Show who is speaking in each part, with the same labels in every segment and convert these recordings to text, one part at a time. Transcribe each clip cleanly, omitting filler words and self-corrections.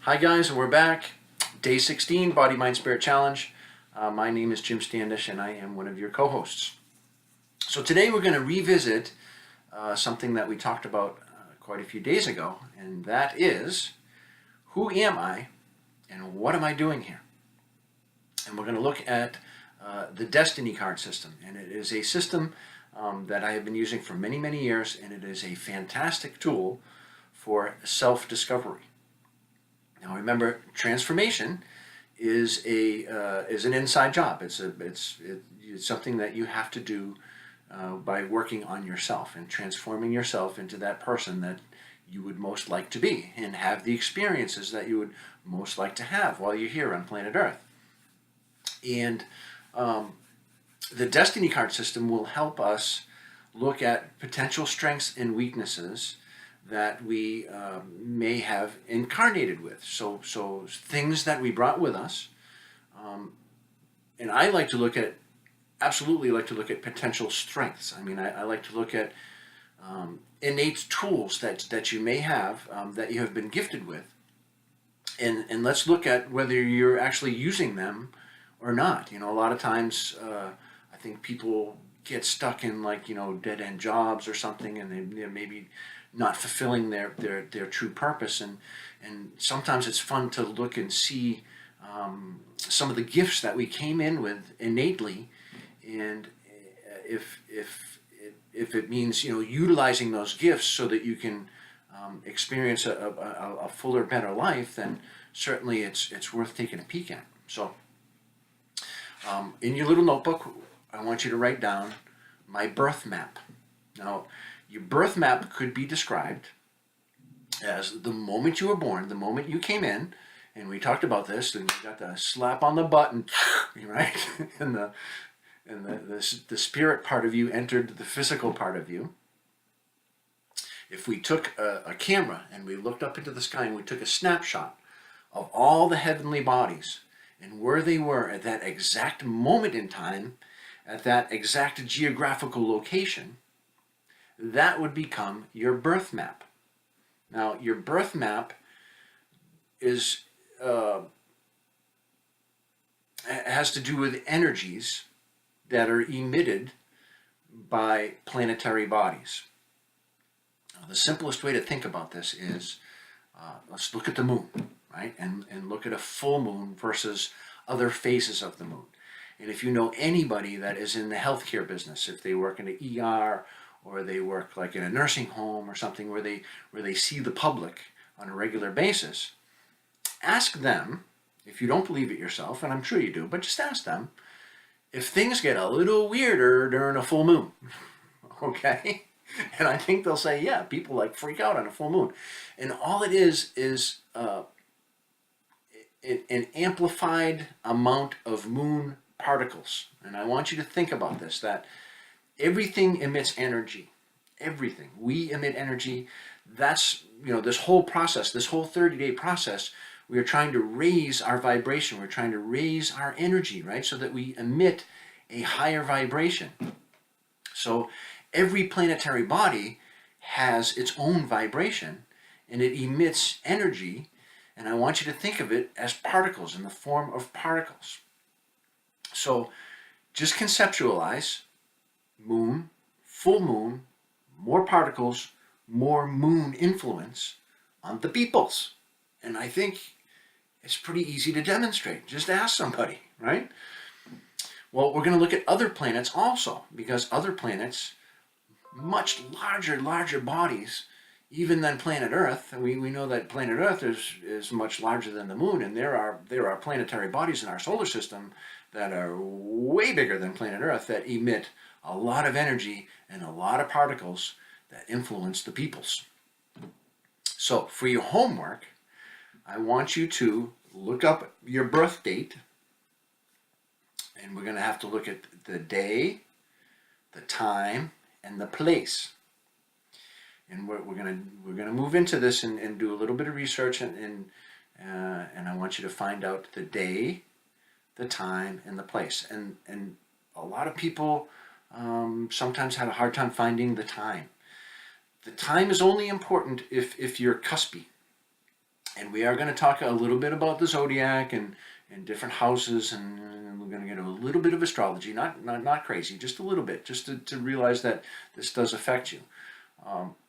Speaker 1: Hi guys, we're back. Day 16, Body, Mind, Spirit Challenge. My name is Jim Standish and I am one of your co-hosts. So today we're going to revisit something that we talked about quite a few days ago, and that is, who am I and what am I doing here? And we're going to look at the Destiny card system, and it is a system that I have been using for many, many years, and it is a fantastic tool for self-discovery. Now remember, transformation is an inside job. It's something that you have to do by working on yourself and transforming yourself into that person that you would most like to be and have the experiences that you would most like to have while you're here on planet Earth. And the Destiny card system will help us look at potential strengths and weaknesses that we may have incarnated with. So things that we brought with us. And I like to look at, absolutely like to look at potential strengths. I mean, I like to look at innate tools that you may have, that you have been gifted with. And let's look at whether you're actually using them or not. You know, a lot of times I think people get stuck in dead-end jobs or something, and they're maybe not fulfilling their true purpose, and sometimes it's fun to look and see some of the gifts that we came in with innately, and if it means utilizing those gifts so that you can experience a fuller, better life, then certainly it's worth taking a peek at. So in your little notebook, I want you to write down my birth map. Now, your birth map could be described as the moment you were born, the moment you came in, and we talked about this, and you got the slap on the butt, and right, and the spirit part of you entered the physical part of you. If we took a camera and we looked up into the sky and we took a snapshot of all the heavenly bodies and where they were at that exact moment in time, at that exact geographical location, that would become your birth map. Now, your birth map is has to do with energies that are emitted by planetary bodies. Now, the simplest way to think about this is, let's look at the moon, right? And look at a full moon versus other phases of the moon. And if you know anybody that is in the healthcare business, if they work in an ER, or they work like in a nursing home or something where they see the public on a regular basis, ask them, if you don't believe it yourself, and I'm sure you do, but just ask them, if things get a little weirder during a full moon, okay? And I think they'll say, yeah, people freak out on a full moon. And all it is an amplified amount of moon particles. And I want you to think about this, that everything emits energy. Everything. We emit energy. That's, this whole process, this whole 30-day process, we are trying to raise our vibration. We're trying to raise our energy, right? So that we emit a higher vibration. So every planetary body has its own vibration, and it emits energy. And I want you to think of it as particles, in the form of particles. So just conceptualize moon, full moon, more particles, more moon influence on the peoples. And I think it's pretty easy to demonstrate. Just ask somebody, right? Well, we're going to look at other planets also, because other planets, much larger bodies, even than planet Earth. We know that planet Earth is much larger than the moon, and there are planetary bodies in our solar system that are way bigger than planet Earth, that emit a lot of energy and a lot of particles that influence the peoples. So for your homework, I want you to look up your birth date, and we're going to have to look at the day, the time, and the place. And we're gonna move into this and do a little bit of research, and I want you to find out the day, the time, and the place. And a lot of people sometimes have a hard time finding the time. The time is only important if you're cuspy. And we are going to talk a little bit about the zodiac and different houses, and we're going to get a little bit of astrology, not crazy, just a little bit, just to realize that this does affect you.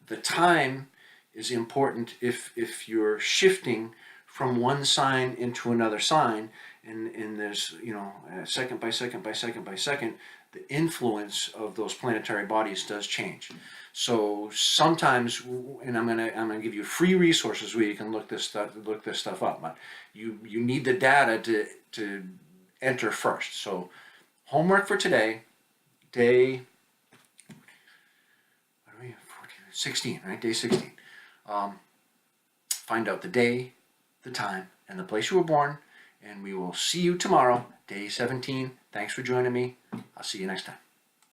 Speaker 1: The time is important if you're shifting from one sign into another sign, and there's, second by second by second by second, the influence of those planetary bodies does change. So sometimes, and I'm gonna give you free resources where you can look this stuff up. But you need the data to enter first. So homework for today, day, what are we, 14, 16, right? Day 16. Find out the day, the time, and the place you were born, and we will see you tomorrow, day 17. Thanks for joining me. I'll see you next time.